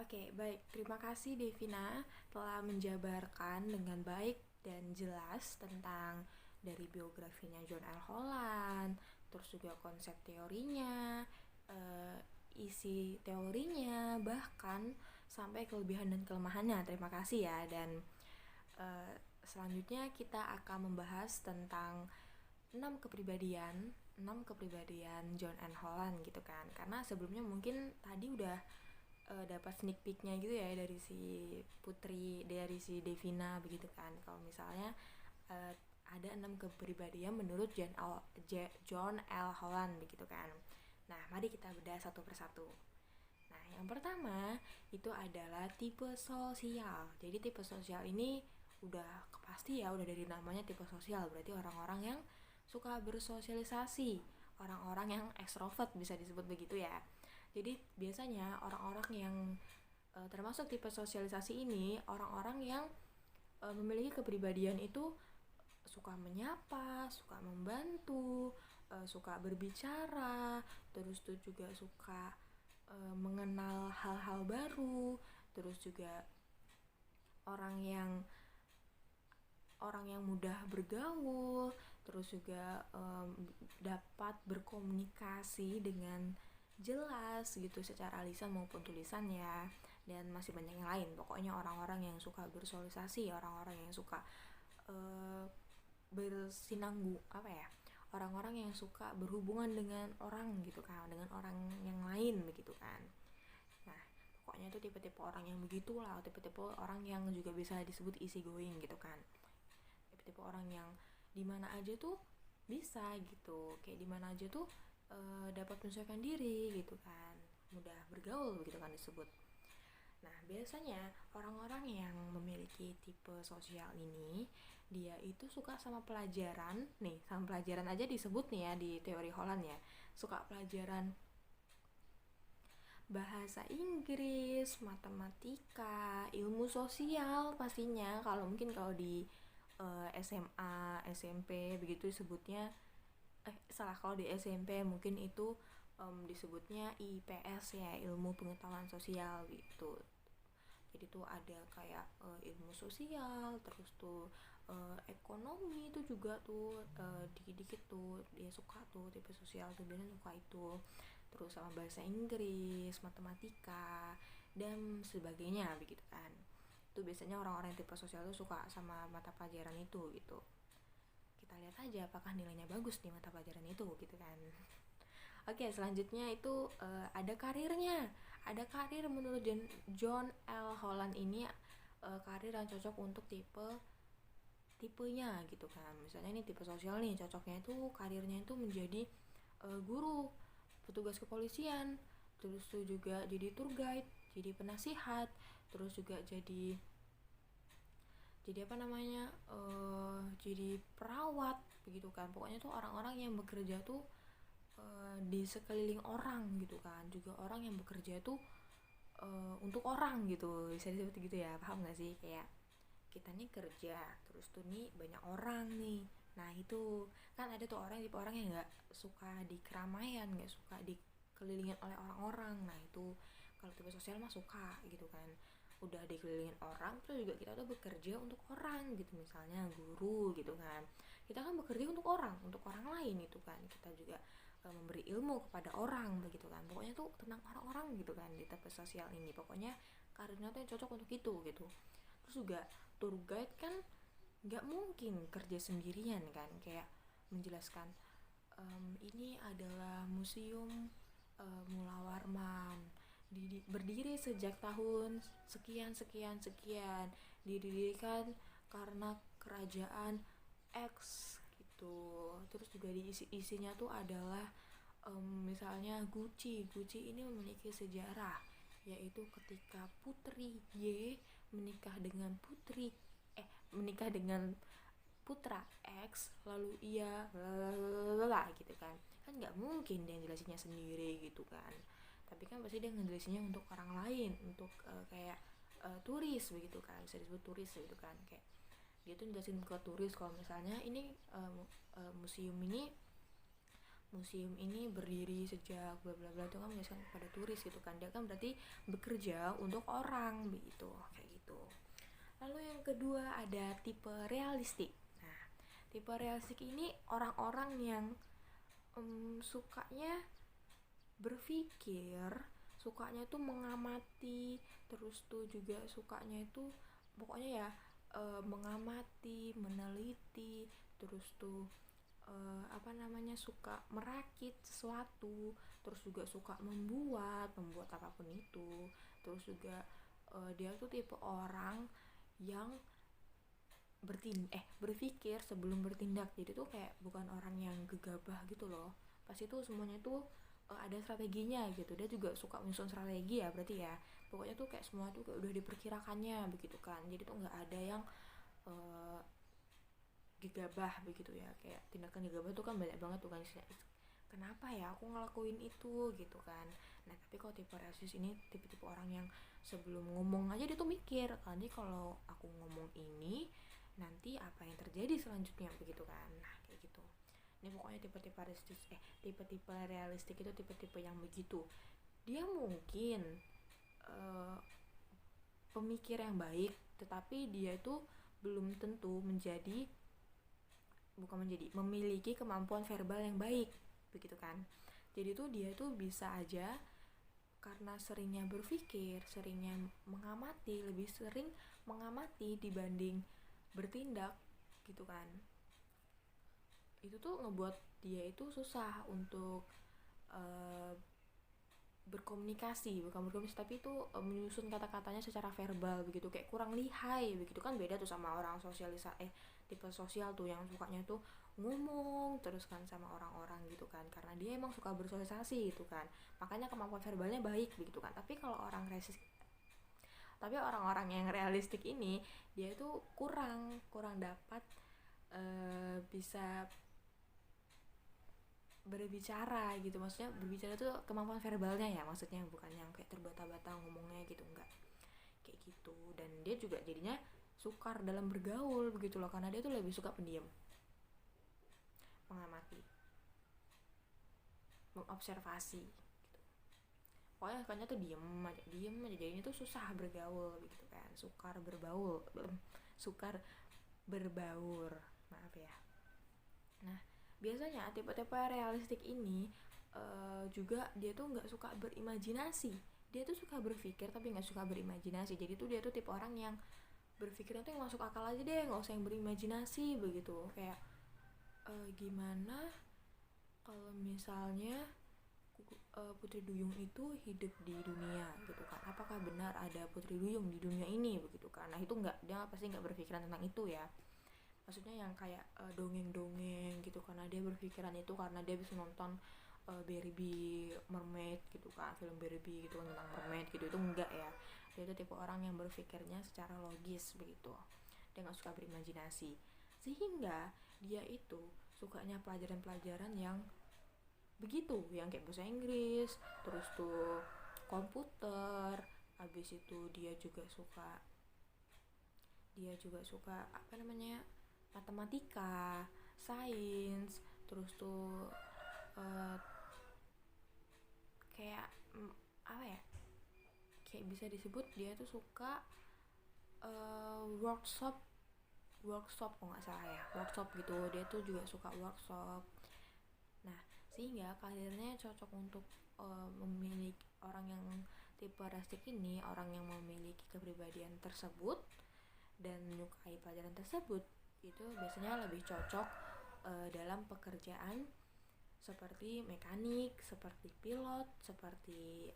Oke, baik. Terima kasih Devina telah menjabarkan dengan baik dan jelas tentang dari biografinya John L. Holland, terus juga konsep teorinya, eh, isi teorinya, bahkan sampai kelebihan dan kelemahannya. Terima kasih ya. Dan eh, selanjutnya kita akan membahas tentang 6 kepribadian 6 kepribadian John N. Holland gitu kan. Karena sebelumnya mungkin tadi udah dapat sneak peeknya gitu ya dari si Putri, dari si Devina begitu kan. Kalau misalnya uh, ada 6 kepribadian menurut John L. Holland begitu kan. Nah, mari kita bedah satu persatu. Nah, yang pertama itu adalah tipe sosial. Jadi tipe sosial ini udah pasti ya, udah dari namanya tipe sosial, berarti orang-orang yang suka bersosialisasi, orang-orang yang ekstrovert bisa disebut begitu ya. Jadi biasanya orang-orang yang termasuk tipe sosialisasi ini orang-orang yang memiliki kepribadian itu suka menyapa, suka membantu, suka berbicara, terus tuh juga suka mengenal hal-hal baru, terus juga orang yang mudah bergaul, terus juga dapat berkomunikasi dengan jelas gitu secara lisan maupun tulisan ya, dan masih banyak yang lain. Pokoknya orang-orang yang suka bersosialisasi, orang-orang yang suka uh, bersinanggu apa ya, orang-orang yang suka berhubungan dengan orang gitu kan, dengan orang yang lain begitu kan. Nah, pokoknya itu tipe-tipe orang yang begitulah, tipe-tipe orang yang juga bisa disebut easy going gitu kan. Tipe-tipe orang yang dimana aja tuh bisa gitu, kayak dimana aja tuh dapat menyesuaikan diri gitu kan, mudah bergaul gitu kan disebut. Nah, biasanya orang-orang yang memiliki tipe sosial ini, dia itu suka sama pelajaran. Nih, sama pelajaran aja disebut nih ya di teori Holland ya. Suka pelajaran bahasa Inggris, matematika, ilmu sosial pastinya. Kalau mungkin kalau di SMA, SMP begitu disebutnya salah, kalau di SMP mungkin itu disebutnya IPS ya, ilmu pengetahuan sosial gitu. Jadi tuh ada kayak ilmu sosial, terus tuh ekonomi itu juga tuh dikit-dikit tuh dia suka tuh, tipe sosial tuh biasanya suka itu. Terus sama bahasa Inggris, matematika dan sebagainya begitu kan. Itu biasanya orang-orang yang tipe sosial tuh suka sama mata pelajaran itu gitu. Kita lihat aja apakah nilainya bagus di mata pelajaran itu gitu kan. Oke, selanjutnya itu ada karirnya. Ada karir menurut John L. Holland ini, karir yang cocok untuk tipenya gitu kan. Misalnya ini tipe sosial nih, cocoknya itu karirnya itu menjadi guru, petugas kepolisian, terus tuh juga jadi tour guide, jadi penasihat, terus juga jadi apa namanya, jadi perawat begitu kan. Pokoknya tuh orang-orang yang bekerja tuh di sekeliling orang gitu kan, juga orang yang bekerja tuh untuk orang gitu, bisa disebut gitu ya, paham gak sih? Kayak kita nih kerja, terus tuh nih banyak orang nih. Nah itu kan ada tuh orang, tipe orang yang nggak suka di keramaian, nggak suka dikelilingin oleh orang-orang. Nah itu kalau tipe sosial mah suka gitu kan, udah dikelilingin orang, terus juga kita tuh bekerja untuk orang gitu. Misalnya guru gitu kan, kita kan bekerja untuk orang lain itu kan. Kita juga memberi ilmu kepada orang begitu kan. Pokoknya tuh tentang orang-orang gitu kan di tipe sosial ini. Pokoknya karirnya tuh yang cocok untuk itu gitu. Terus juga tour guide kan nggak mungkin kerja sendirian kan, kayak menjelaskan ini adalah museum Mula Warman, berdiri sejak tahun sekian sekian sekian, didirikan karena kerajaan X gitu. Terus juga isinya tuh adalah misalnya Gucci ini memiliki sejarah, yaitu ketika Putri Y menikah dengan putra X, lalu ia lalala gitu kan. Kan nggak mungkin dia jelasinnya sendiri gitu kan, tapi kan pasti dia ngejelasinnya untuk orang lain, untuk kayak turis begitu kan, bisa disebut turis gitu kan. Kayak dia tuh jelasin ke turis kalau misalnya ini museum ini museum ini berdiri sejak bla bla bla, itu kan menjelaskan kepada turis gitu kan. Dia kan berarti bekerja untuk orang begitu, kayak gitu. Lalu yang kedua ada tipe realistik. Nah, tipe realistik ini orang-orang yang sukanya berpikir, sukanya tuh mengamati, terus tuh juga sukanya itu pokoknya ya mengamati, meneliti, terus tuh suka merakit sesuatu, terus juga suka membuat apapun itu. Terus juga dia tuh tipe orang yang berpikir sebelum bertindak. Jadi tuh kayak bukan orang yang gegabah gitu loh. Pas itu semuanya tuh ada strateginya gitu. Dia juga suka menyusun strategi ya berarti ya. Pokoknya tuh kayak semua tuh kayak udah diperkirakannya begitu kan. Jadi tuh nggak ada yang gegabah begitu ya. Kayak tindakan gegabah tuh kan banyak banget tuh kan. Kenapa ya aku ngelakuin itu gitu kan. Nah tapi kalau tipe realistis ini tipe-tipe orang yang sebelum ngomong aja dia tuh mikir, nanti kalau aku ngomong ini nanti apa yang terjadi selanjutnya begitu kan. Nah kayak gitu. Ini pokoknya tipe-tipe realistis, tipe-tipe realistik itu tipe-tipe yang begitu. Dia mungkin pemikir yang baik, tetapi dia itu belum tentu memiliki kemampuan verbal yang baik begitu kan. Jadi tuh dia tuh bisa aja karena seringnya berpikir, seringnya mengamati, lebih sering mengamati dibanding bertindak gitu kan. Itu tuh ngebuat dia itu susah untuk berkomunikasi tapi itu menyusun kata-katanya secara verbal begitu, kayak kurang lihai begitu kan. Beda tuh sama orang tipe sosial tuh yang sukanya tuh ngomong terus kan sama orang-orang gitu kan, karena dia emang suka bersosialisasi gitu kan, makanya kemampuan verbalnya baik begitu kan. Tapi orang-orang yang realistik ini dia itu kurang dapat bisa berbicara gitu. Maksudnya berbicara tuh kemampuan verbalnya ya, maksudnya bukan yang kayak terbata-bata ngomongnya gitu, enggak kayak gitu. Dan dia juga jadinya sukar dalam bergaul begitu loh, karena dia tuh lebih suka pendiam, mengamati, mengobservasi gitu. Pokoknya sukanya tuh diem aja jadinya tuh susah bergaul begitu kan. Sukar berbaur, maaf ya. Nah biasanya tipe-tipe realistik ini juga dia tuh nggak suka berimajinasi. Dia tuh suka berpikir tapi nggak suka berimajinasi. Jadi tuh dia tuh tipe orang yang berpikirnya tuh yang masuk akal aja deh, nggak usah yang berimajinasi begitu. Kayak gimana kalau misalnya Putri Duyung itu hidup di dunia gitu kan, apakah benar ada Putri Duyung di dunia ini begitu kan. Nah itu nggak, dia pasti nggak berpikiran tentang itu ya. Maksudnya yang kayak dongeng-dongeng gitu, karena dia berpikiran itu karena dia bisa nonton Barbie Mermaid gitu kan, film Barbie gitu kan tentang mermaid gitu. Itu enggak ya, dia itu tipe orang yang berpikirnya secara logis begitu, dia nggak suka berimajinasi. Sehingga dia itu sukanya pelajaran-pelajaran yang begitu, yang kayak bahasa Inggris, terus tuh komputer. Habis itu dia juga suka matematika, sains, terus tuh kayak kayak bisa disebut dia tuh suka workshop kalau nggak salah ya, workshop gitu. Dia tuh juga suka workshop. Nah sehingga karirnya cocok untuk memiliki orang yang tipe realistik ini, orang yang memiliki kepribadian tersebut dan menyukai pelajaran tersebut. Itu biasanya lebih cocok dalam pekerjaan seperti mekanik, seperti pilot, seperti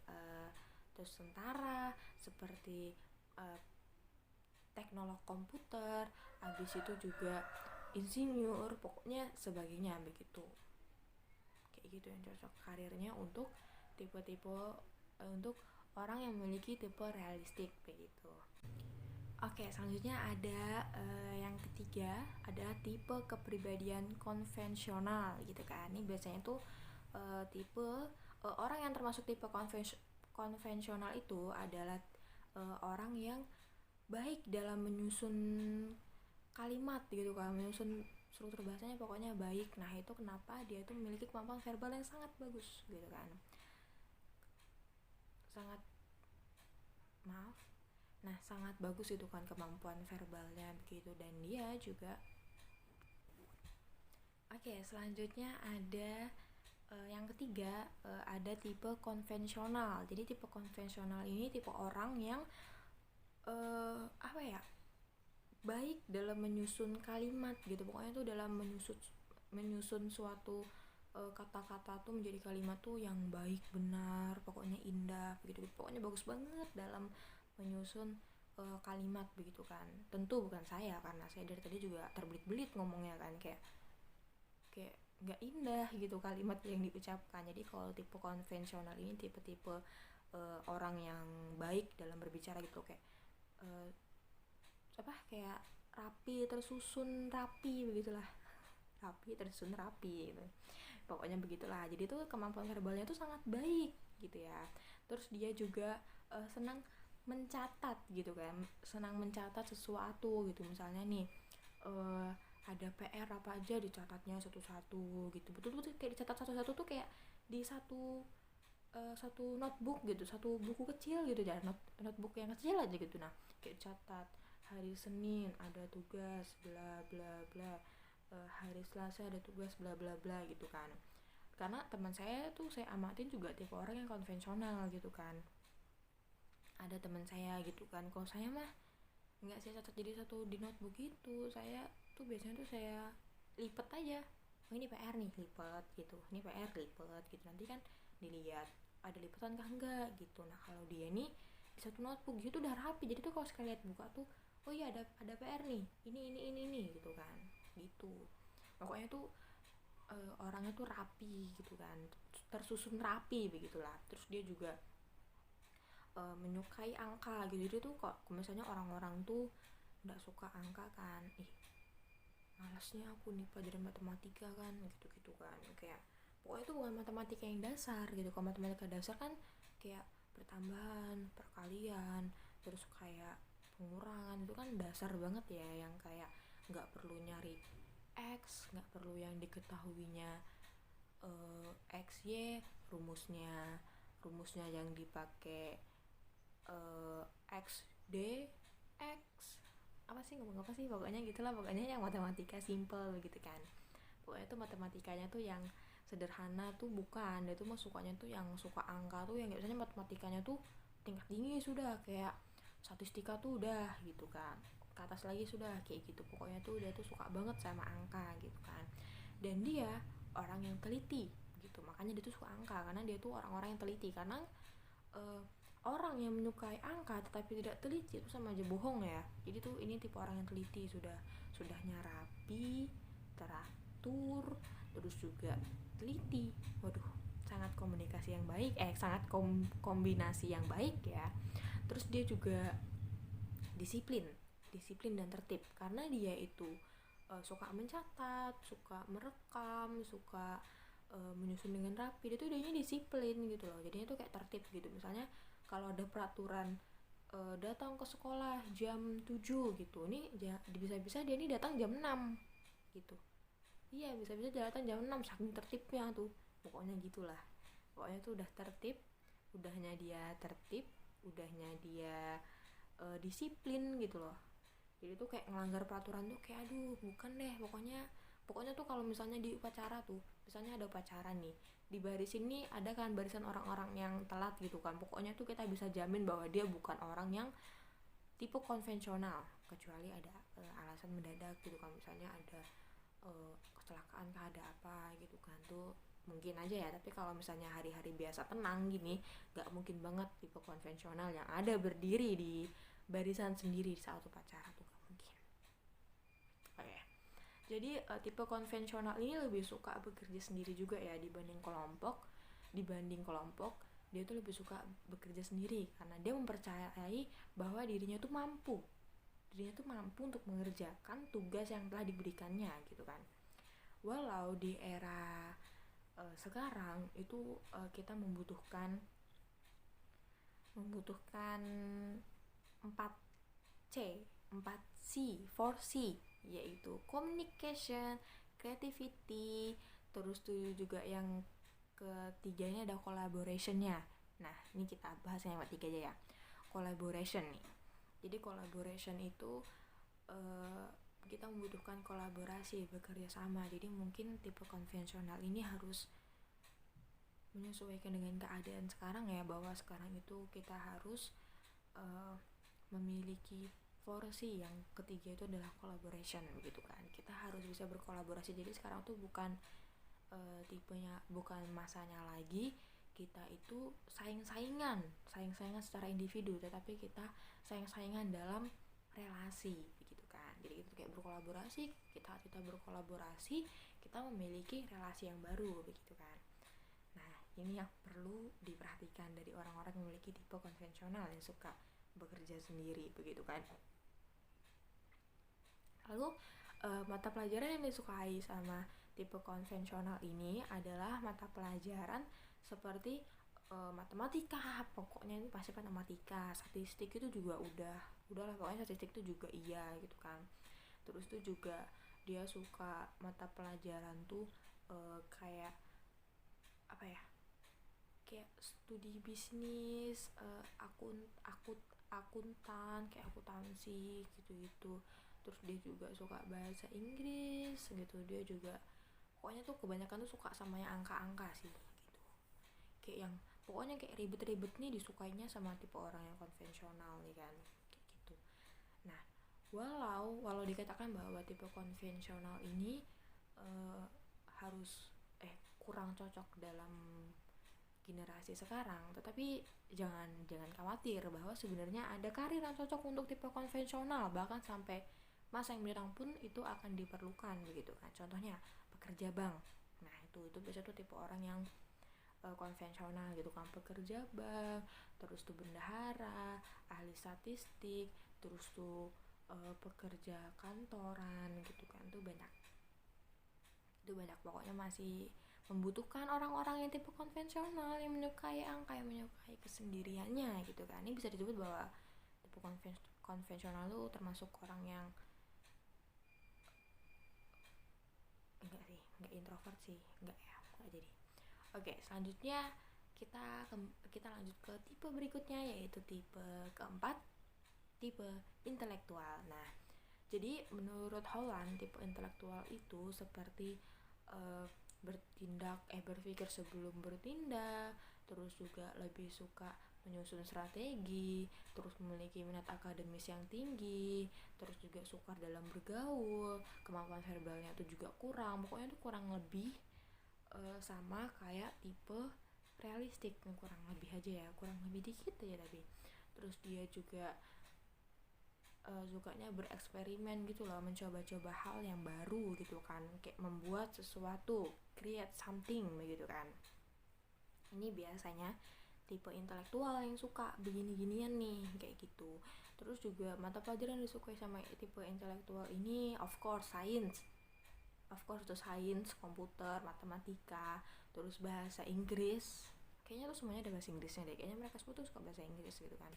terus tentara, seperti teknolog komputer, habis itu juga insinyur, pokoknya sebagainya begitu. Kayak gitu yang cocok karirnya untuk tipe-tipe untuk orang yang memiliki tipe realistik begitu. Oke, selanjutnya ada yang ketiga, ada tipe kepribadian konvensional gitu kan. Ini biasanya tuh tipe orang yang termasuk tipe konvensional itu adalah orang yang baik dalam menyusun kalimat gitu kan, menyusun struktur bahasanya pokoknya baik. Nah itu kenapa dia itu memiliki kemampuan verbal yang sangat bagus gitu kan, sangat maaf nah sangat bagus itu kan kemampuan verbalnya begitu. Dan dia juga selanjutnya ada yang ketiga, ada tipe konvensional. Jadi tipe konvensional ini tipe orang yang baik dalam menyusun kalimat gitu. Pokoknya tuh dalam menyusun suatu kata-kata tuh menjadi kalimat tuh yang baik, benar, pokoknya indah begitu. Pokoknya bagus banget dalam menyusun kalimat begitu kan. Tentu bukan saya, karena saya dari tadi juga terbelit-belit ngomongnya kan, kayak nggak indah gitu kalimat yang diucapkan. Jadi kalau tipe konvensional ini tipe-tipe orang yang baik dalam berbicara gitu, kayak kayak rapi, tersusun rapi begitulah, rapi tersusun rapi gitu, pokoknya begitulah. Jadi tuh kemampuan verbalnya tuh sangat baik gitu ya. Terus dia juga senang mencatat gitu kan, senang mencatat sesuatu gitu. Misalnya nih ada PR apa aja dicatatnya satu-satu gitu, betul-betul kayak dicatat satu-satu tuh, kayak di satu notebook gitu, satu buku kecil gitu ya, notebook yang kecil aja gitu. Nah kayak dicatat hari Senin ada tugas bla bla bla, hari Selasa ada tugas bla bla bla gitu kan. Karena teman saya tuh saya amatin juga tipe orang yang konvensional gitu kan, ada teman saya gitu kan. Kalau saya mah nggak saya catat jadi satu di notebook gitu, saya tuh biasanya tuh saya lipet aja. Oh ini PR nih, lipet gitu, ini PR lipet gitu, nanti kan dilihat ada lipetan kah enggak gitu. Nah kalau dia nih di satu notebook gitu udah rapi, jadi tuh kalau sekali lihat buka tuh oh iya ada PR nih, ini gitu kan gitu. Pokoknya tuh orangnya tuh rapi gitu kan, tersusun rapi begitulah. Terus dia juga menyukai angka gitu. Jadi tuh kok misalnya orang-orang tuh nggak suka angka kan, malasnya aku nih pelajaran matematika kan gitu kan, kayak pokoknya itu bukan matematika yang dasar gitu. Kalau matematika dasar kan kayak pertambahan, perkalian, terus kayak pengurangan, itu kan dasar banget ya, yang kayak nggak perlu nyari x, nggak perlu yang diketahuinya xy, rumusnya yang dipakai x d x ngomong apa sih, pokoknya gitulah. Pokoknya yang matematika simple gitu kan. Pokoknya tuh matematikanya tuh yang sederhana tuh bukan, dia tuh mah sukanya tuh yang suka angka tuh, yang biasanya matematikanya tuh tingkat tinggi sudah, kayak statistika tuh udah gitu kan, ke atas lagi sudah kayak gitu. Pokoknya tuh dia tuh suka banget sama angka gitu kan. Dan dia orang yang teliti gitu, makanya dia tuh suka angka, karena dia tuh orang-orang yang teliti. Karena orang yang menyukai angka tetapi tidak teliti itu sama aja bohong ya. Jadi tuh ini tipe orang yang teliti, sudahnya rapi, teratur, terus juga teliti. Waduh, sangat komunikasi yang baik, sangat kombinasi yang baik ya. Terus dia juga disiplin dan tertib, karena dia itu suka mencatat, suka merekam, suka menyusun dengan rapi. Dia tuh dianya disiplin gitu loh, jadinya tuh kayak tertib gitu. Misalnya kalau ada peraturan datang ke sekolah jam 7 gitu, nih bisa-bisa dia nih datang jam 6 gitu. Iya, bisa-bisa dia datang jam 6, saking tertibnya tuh. Pokoknya gitulah. Pokoknya tuh udah tertib, udahnya dia tertib, udahnya dia disiplin gitu loh. Jadi tuh kayak ngelanggar peraturan tuh kayak aduh bukan deh. Pokoknya tuh kalau misalnya di upacara tuh, misalnya ada upacara nih, di barisan ini ada kan barisan orang-orang yang telat gitu kan. Pokoknya tuh kita bisa jamin bahwa dia bukan orang yang tipe konvensional, kecuali ada alasan mendadak gitu kan. Misalnya ada kecelakaan kah, ada apa gitu kan, tuh mungkin aja ya. Tapi kalau misalnya hari-hari biasa tenang gini, gak mungkin banget tipe konvensional yang ada berdiri di barisan sendiri saat upacara tuh, gak mungkin. Oke. Jadi tipe konvensional ini lebih suka bekerja sendiri juga ya dibanding kelompok. Dia tuh lebih suka bekerja sendiri karena dia mempercayai bahwa dirinya tuh mampu untuk mengerjakan tugas yang telah diberikannya gitu kan. Walau di era sekarang itu kita membutuhkan 4C, 4C yaitu communication, creativity, terus tuh juga yang ketiganya ada collaboration-nya. Nah, ini kita bahas yang ketiga aja ya. Collaboration nih. Jadi collaboration itu kita membutuhkan kolaborasi, bekerja sama. Jadi mungkin tipe konvensional ini harus menyesuaikan dengan keadaan sekarang ya, bahwa sekarang itu kita harus memiliki porsi yang ketiga itu adalah collaboration begitu kan. Kita harus bisa berkolaborasi. Jadi sekarang tuh bukan tipenya, bukan masanya lagi kita itu saing-saingan secara individu, tetapi kita saing-saingan dalam relasi begitu kan. Jadi itu kayak berkolaborasi, kita berkolaborasi, kita memiliki relasi yang baru begitu kan. Nah, ini yang perlu diperhatikan dari orang-orang yang memiliki tipe konvensional yang suka bekerja sendiri begitu kan. Lalu mata pelajaran yang disukai sama tipe konvensional ini adalah mata pelajaran seperti matematika, pokoknya ini pasti matematika, statistik itu juga udahlah pokoknya statistik itu juga iya gitu kan. Terus tuh juga dia suka mata pelajaran tuh kayak apa ya, kayak studi bisnis, akuntan, kayak akuntansi gitu-gitu. Terus dia juga suka bahasa Inggris gitu. Dia juga pokoknya tuh kebanyakan tuh suka sama yang angka-angka sih gitu. Kayak yang pokoknya kayak ribet-ribet nih disukainya sama tipe orang yang konvensional nih kan. Kayak gitu. Nah, walau dikatakan bahwa tipe konvensional ini harus kurang cocok dalam generasi sekarang, tetapi jangan khawatir bahwa sebenarnya ada karir yang cocok untuk tipe konvensional, bahkan sampai masa yang mendatang pun itu akan diperlukan begitu kan. Contohnya pekerja bank. Nah, itu biasanya tuh tipe orang yang konvensional gitu kan, pekerja bank, terus tuh bendahara, ahli statistik, terus tuh pekerja kantoran gitu kan. Itu banyak pokoknya masih membutuhkan orang-orang yang tipe konvensional, yang menyukai angka, yang menyukai kesendiriannya gitu kan. Ini bisa disebut bahwa tipe konvensional itu termasuk orang yang enggak introvert sih, enggak jadi. Oke, selanjutnya kita lanjut ke tipe berikutnya, yaitu tipe keempat, tipe intelektual. Nah, jadi menurut Holland tipe intelektual itu seperti berpikir sebelum bertindak, terus juga lebih suka menyusun strategi, terus memiliki minat akademis yang tinggi, terus juga sukar dalam bergaul, kemampuan verbalnya itu juga kurang, pokoknya itu kurang lebih sama kayak tipe realistik, kurang lebih aja ya, kurang lebih dikit aja tapi. Terus dia juga sukanya bereksperimen gitu loh, mencoba-coba hal yang baru gitu kan, kayak membuat sesuatu, create something begitu kan. Ini biasanya tipe intelektual yang suka begini-ginian nih kayak gitu. Terus juga mata pelajaran yang disukai sama tipe intelektual ini of course itu sains, komputer, matematika, terus bahasa Inggris. Kayaknya tuh semuanya ada bahasa Inggrisnya deh, kayaknya mereka semua tuh suka bahasa Inggris gitu kan.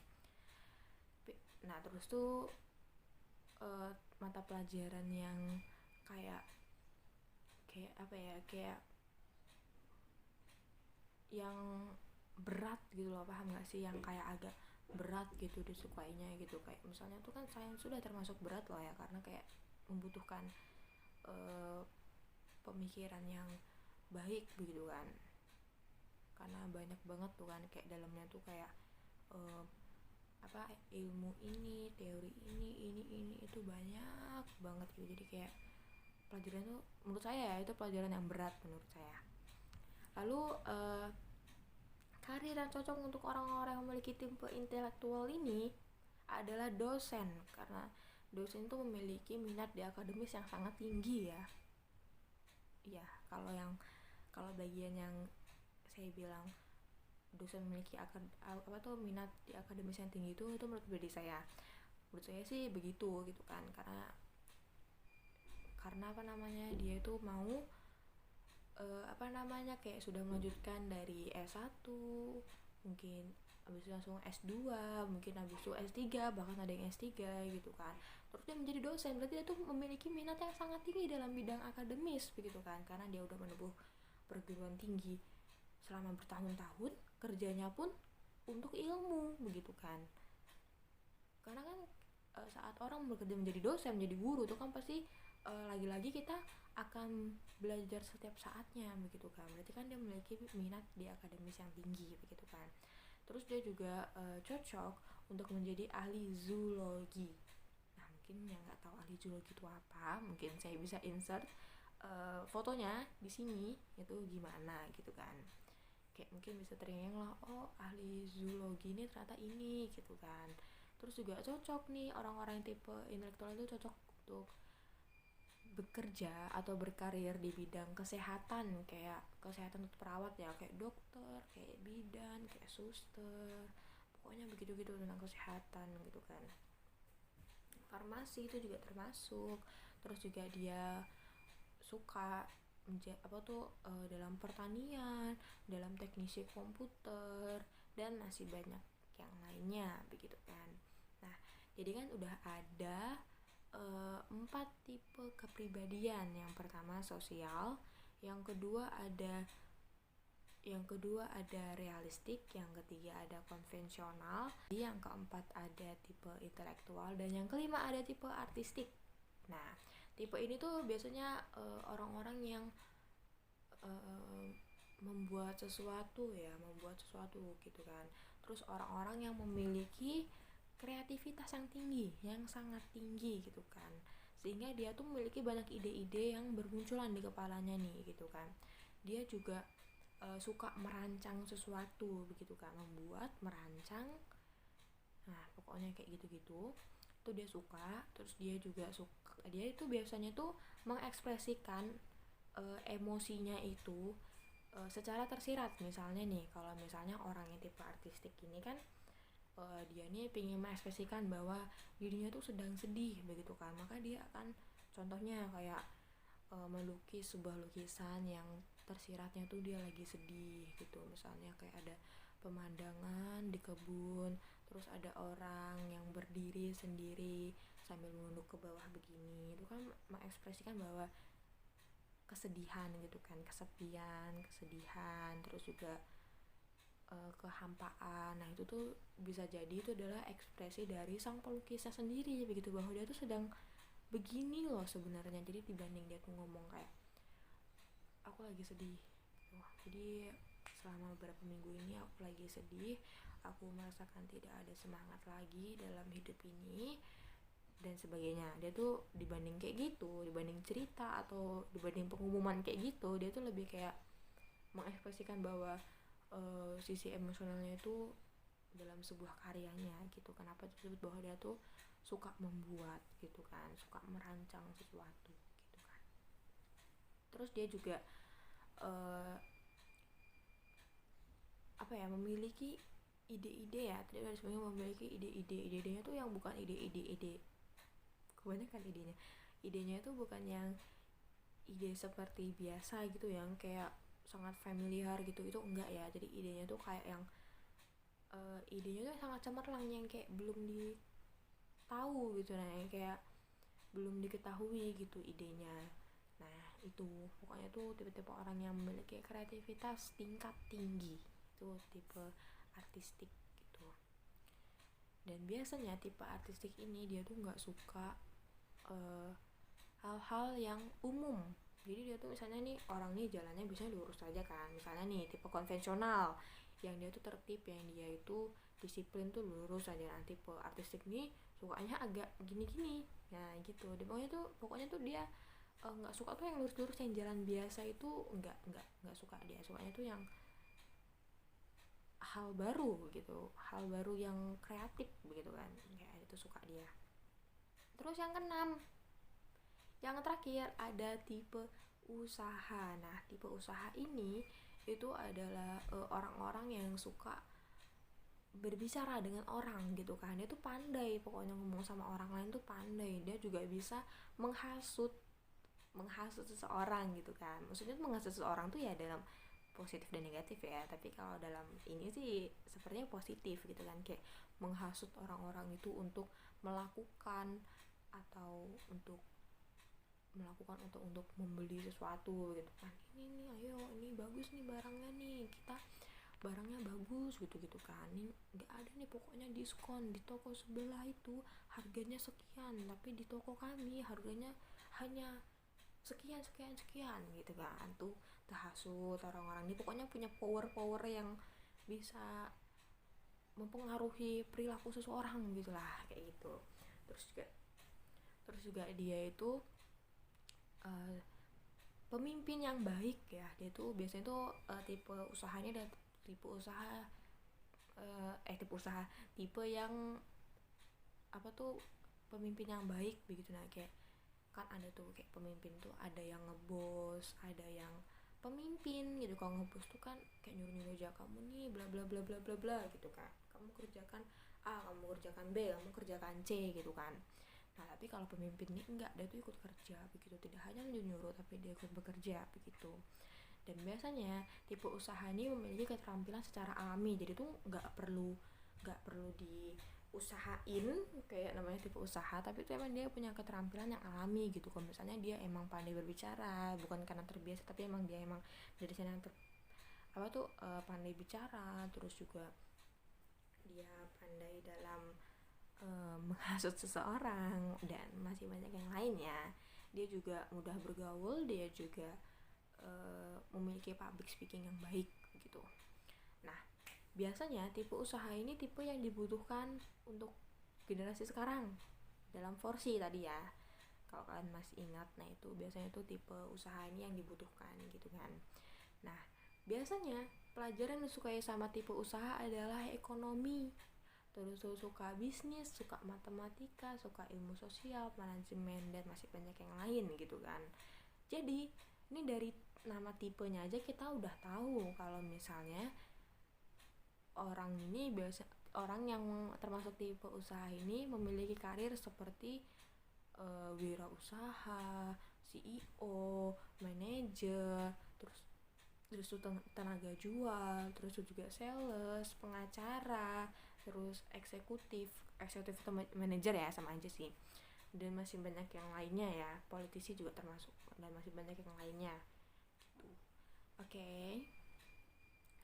Nah, terus tuh mata pelajaran yang kayak apa ya, kayak yang berat gitu loh, paham gak sih, yang kayak agak berat gitu disukainya gitu. Kayak misalnya tuh kan sains sudah termasuk berat loh ya, karena kayak membutuhkan pemikiran yang baik begitu kan, karena banyak banget tuh kan kayak dalamnya tuh kayak ilmu ini, teori ini itu banyak banget gitu. Jadi kayak pelajaran tuh menurut saya ya, itu pelajaran yang berat menurut saya. Lalu karir yang cocok untuk orang-orang yang memiliki tipe intelektual ini adalah dosen, karena dosen itu memiliki minat di akademis yang sangat tinggi ya. Iya, kalau bagian yang saya bilang dosen memiliki minat di akademis yang tinggi itu menurut pribadi saya sih begitu gitu kan, karena dia itu mau kayak sudah melanjutkan dari S1, mungkin habis itu langsung S2, mungkin habis itu S3, bahkan ada yang S3 gitu kan. Terus dia menjadi dosen, berarti dia tuh memiliki minat yang sangat tinggi dalam bidang akademis begitu kan, karena dia udah menempuh perguruan tinggi selama bertahun-tahun, kerjanya pun untuk ilmu begitu kan. Karena kan saat orang bekerja menjadi dosen, menjadi guru itu kan pasti lagi-lagi kita akan belajar setiap saatnya begitu kan. Berarti kan dia memiliki minat di akademis yang tinggi begitu kan. Terus dia juga cocok untuk menjadi ahli zoologi. Nah, mungkin yang nggak tahu ahli zoologi itu apa, mungkin saya bisa insert fotonya di sini itu gimana gitu kan. Kayak mungkin bisa teringat lah, oh ahli zoologi ini ternyata ini gitu kan. Terus juga cocok nih orang-orang yang tipe intelektual itu cocok untuk bekerja atau berkarir di bidang kesehatan, kayak kesehatan untuk perawat ya, kayak dokter, kayak bidan, kayak suster, pokoknya begitu-gitu tentang kesehatan gitu kan. Farmasi itu juga termasuk. Terus juga dia suka dalam pertanian, dalam teknisi komputer, dan masih banyak yang lainnya begitu kan. Nah, jadi kan udah ada 4 tipe kepribadian. Yang pertama sosial, yang kedua ada realistik, yang ketiga ada konvensional, yang keempat ada tipe intelektual, dan yang kelima ada tipe artistik. Nah, tipe ini tuh biasanya orang-orang yang membuat sesuatu gitu kan. Terus orang-orang yang memiliki kreativitas yang tinggi, yang sangat tinggi gitu kan, sehingga dia tuh memiliki banyak ide-ide yang bermunculan di kepalanya nih gitu kan. Dia juga suka merancang sesuatu begitu kan, merancang, nah pokoknya kayak gitu-gitu itu dia suka. Terus dia itu biasanya tuh mengekspresikan emosinya itu secara tersirat. Misalnya nih, kalau misalnya orang yang tipe artistik ini kan dia nih pengen mengekspresikan bahwa dirinya tuh sedang sedih begitu kan, maka dia akan contohnya kayak melukis sebuah lukisan yang tersiratnya tuh dia lagi sedih gitu. Misalnya kayak ada pemandangan di kebun, terus ada orang yang berdiri sendiri sambil menunduk ke bawah begini, itu kan mengekspresikan bahwa kesedihan gitu kan, kesepian, kesedihan, terus juga kehampaan. Nah itu tuh bisa jadi itu adalah ekspresi dari sang pelukisnya sendiri begitu, bahwa dia tuh sedang begini loh sebenarnya. Jadi dibanding dia tuh ngomong kayak aku lagi sedih, wah jadi selama beberapa minggu ini aku lagi sedih, aku merasakan tidak ada semangat lagi dalam hidup ini dan sebagainya. Dia tuh dibanding kayak gitu, dibanding cerita atau dibanding pengumuman kayak gitu, dia tuh lebih kayak mengekspresikan bahwa sisi emosionalnya itu dalam sebuah karyanya gitu. Kenapa disebut bahwa dia tuh suka membuat gitu kan, suka merancang sesuatu gitu kan. Terus dia juga memiliki ide-ide ya, tidak sebenarnya memiliki ide-idenya tuh yang bukan ide-ide kebanyakan idenya itu bukan yang ide seperti biasa gitu yang kayak sangat familiar gitu, itu enggak ya. Jadi idenya tuh kayak yang idenya tuh sangat cemerlang, yang kayak belum ditahu gitu, nah yang kayak belum diketahui gitu idenya. Nah itu pokoknya tuh tipe-tipe orang yang memiliki kreativitas tingkat tinggi, itu tipe artistik gitu. Dan biasanya tipe artistik ini dia tuh nggak suka hal-hal yang umum. Jadi dia tuh misalnya nih orang nih jalannya biasanya lurus aja kan, misalnya nih tipe konvensional yang dia tuh tertib, yang dia itu disiplin tuh lurus aja. Nah tipe artistik nih sukanya agak gini-gini, nah gitu. Dia pokoknya tuh dia nggak suka tuh yang lurus-lurus, yang jalan biasa itu nggak suka. Dia sukanya tuh yang hal baru gitu, hal baru yang kreatif begitu kan, kayak itu suka dia. Terus yang terakhir ada tipe usaha. Nah tipe usaha ini itu adalah orang-orang yang suka berbicara dengan orang gitu kan. Dia tuh pandai, pokoknya ngomong sama orang lain tuh pandai. Dia juga bisa menghasut seseorang gitu kan. Maksudnya menghasut seseorang tuh ya dalam positif dan negatif ya, tapi kalau dalam ini sih sepertinya positif gitu kan, kayak menghasut orang-orang itu untuk melakukan atau untuk untuk membeli sesuatu gitu kan. Ini nih, ayo, ini bagus nih barangnya nih, kita barangnya bagus gitu kan, ini nggak ada nih pokoknya diskon di toko sebelah itu harganya sekian, tapi di toko kami harganya hanya sekian sekian sekian gitu kan. Tuh terhasut orang-orang ini, pokoknya punya power yang bisa mempengaruhi perilaku seseorang gitulah, kayak gitu. Terus juga dia itu pemimpin yang baik ya. Dia tuh biasanya tuh tipe usahanya dan tipe usaha tipe yang apa tuh, pemimpin yang baik begitu. Nah, kayak kan ada tuh kayak pemimpin tuh ada yang ngebos, ada yang pemimpin gitu. Kalau ngebos tuh kan kayak nyuruh-nyuruh aja, kamu nih bla bla bla bla bla bla gitu kan, kamu kerjakan A, kamu kerjakan B, kamu kerjakan C gitu kan. Nah, tapi kalau pemimpin ini enggak, dia tuh ikut kerja begitu, tidak hanya nyuruh tapi dia ikut bekerja begitu. Dan biasanya tipe usaha ini memiliki keterampilan secara alami, jadi tuh nggak perlu diusahain kayak namanya tipe usaha, tapi itu emang dia punya keterampilan yang alami gitu. Kalau misalnya dia emang pandai berbicara, bukan karena terbiasa, tapi emang dia emang dari sana pandai bicara, terus juga dia pandai dalam menghasut seseorang, dan masih banyak yang lainnya. Dia juga mudah bergaul, dia juga memiliki public speaking yang baik gitu. Nah, biasanya tipe usaha ini tipe yang dibutuhkan untuk generasi sekarang dalam Forsi tadi ya. Kalau kalian masih ingat, nah itu biasanya tuh tipe usaha ini yang dibutuhkan gitu kan. Nah, biasanya pelajaran yang disukai sama tipe usaha adalah ekonomi, terus suka bisnis, suka matematika, suka ilmu sosial, manajemen, dan masih banyak yang lain gitu kan. Jadi ini dari nama tipenya aja kita udah tahu kalau misalnya orang yang termasuk tipe usaha ini memiliki karir seperti wirausaha, CEO, manajer, terus tenaga jual, terus juga sales, pengacara, terus eksekutif manajer ya, sama aja sih. Dan masih banyak yang lainnya ya, politisi juga termasuk, dan masih banyak yang lainnya gitu. Oke.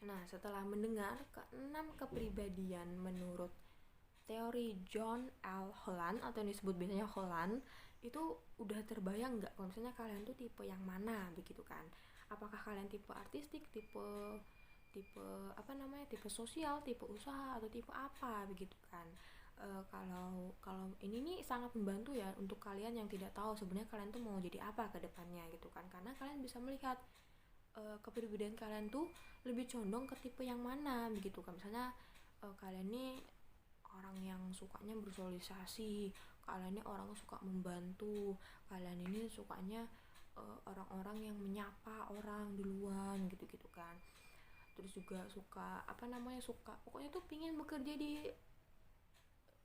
Nah, setelah mendengar keenam kepribadian menurut teori John L. Holland, atau yang disebut biasanya Holland, itu udah terbayang nggak kalau misalnya kalian tuh tipe yang mana begitu kan? Apakah kalian tipe artistik, tipe tipe sosial, tipe usaha, atau tipe apa begitu kan? Kalau ini nih sangat membantu ya untuk kalian yang tidak tahu sebenarnya kalian tuh mau jadi apa ke depannya gitu kan, karena kalian bisa melihat kepribadian kalian tuh lebih condong ke tipe yang mana begitu kan. Misalnya kalian nih orang yang sukanya bersosialisasi, kalian ini orang suka membantu, kalian ini sukanya orang-orang yang menyapa orang duluan gitu kan. Terus juga suka pokoknya tuh pingin bekerja di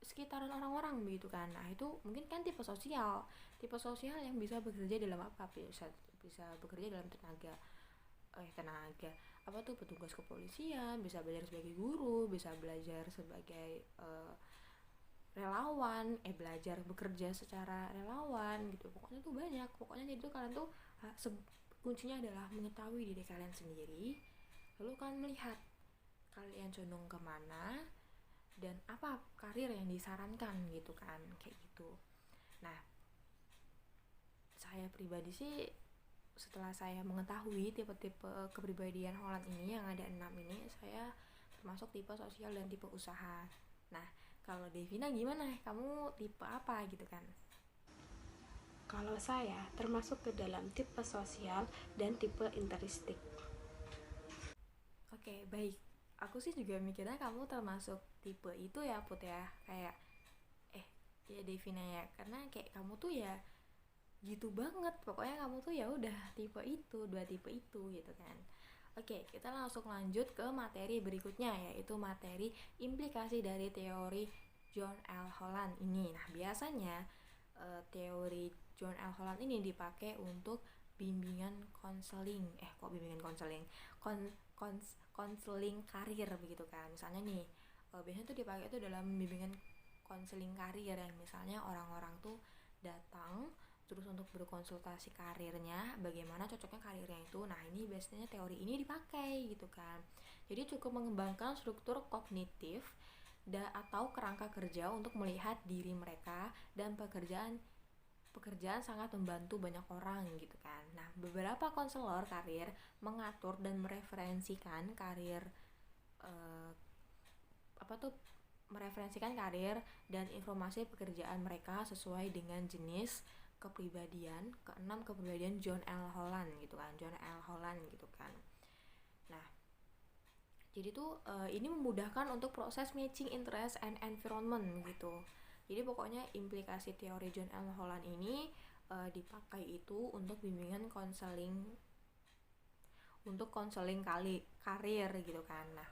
sekitaran orang-orang begitu kan. Nah, itu mungkin kan tipe sosial yang bisa bekerja dalam bisa bekerja dalam tenaga petugas kepolisian, bisa belajar sebagai guru, bisa belajar sebagai relawan, belajar bekerja secara relawan gitu. Pokoknya tuh banyak, jadi tuh kalian tuh kuncinya adalah mengetahui diri kalian sendiri, lalu kalian melihat kalian condong kemana dan apa karir yang disarankan gitu kan, kayak gitu. Nah, saya pribadi sih setelah saya mengetahui tipe-tipe kepribadian Holland ini yang ada 6 ini, saya termasuk tipe sosial dan tipe usaha. Nah, kalau Devina gimana? Kamu tipe apa gitu kan? Kalau saya termasuk ke dalam tipe sosial dan tipe interistik. Oke, baik. Aku sih juga mikirnya kamu termasuk tipe itu ya, Put ya. Kayak ya Devina ya, karena kayak kamu tuh ya gitu banget, pokoknya kamu tuh ya udah tipe itu, dua tipe itu gitu kan. Oke, kita langsung lanjut ke materi berikutnya, yaitu materi implikasi dari teori John L. Holland ini. Nah, biasanya teori John L. Holland ini dipakai untuk bimbingan konseling konseling karir begitu kan. Misalnya nih biasanya tuh dipakai tuh dalam bimbingan konseling karir yang misalnya orang-orang tuh datang terus untuk berkonsultasi karirnya, bagaimana cocoknya karirnya itu. Nah, ini biasanya teori ini dipakai gitu kan. Jadi cukup mengembangkan struktur kognitif atau kerangka kerja untuk melihat diri mereka, dan pekerjaan sangat membantu banyak orang gitu kan. Nah, beberapa konselor karir mengatur dan mereferensikan karir mereferensikan karir dan informasi pekerjaan mereka sesuai dengan jenis keenam kepribadian John L. Holland gitu kan. Nah, jadi tuh ini memudahkan untuk proses matching interest and environment gitu. Jadi pokoknya implikasi teori John L. Holland ini dipakai itu untuk bimbingan konseling karir gitu kan. Nah,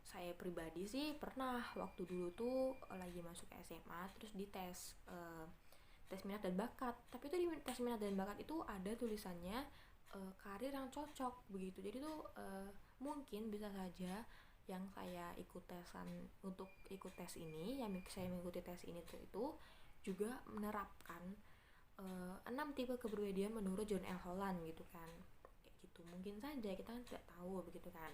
saya pribadi sih pernah waktu dulu tuh lagi masuk SMA terus dites tes minat dan bakat. Tapi tuh di tes minat dan bakat itu ada tulisannya karir yang cocok begitu. Jadi tuh mungkin bisa saja yang saya ikut tes ini, yang saya mengikuti tes ini tuh itu juga menerapkan 6 tipe kepribadian menurut John L. Holland gitu kan. Kayak gitu. Mungkin saja, kita kan tidak tahu begitu kan.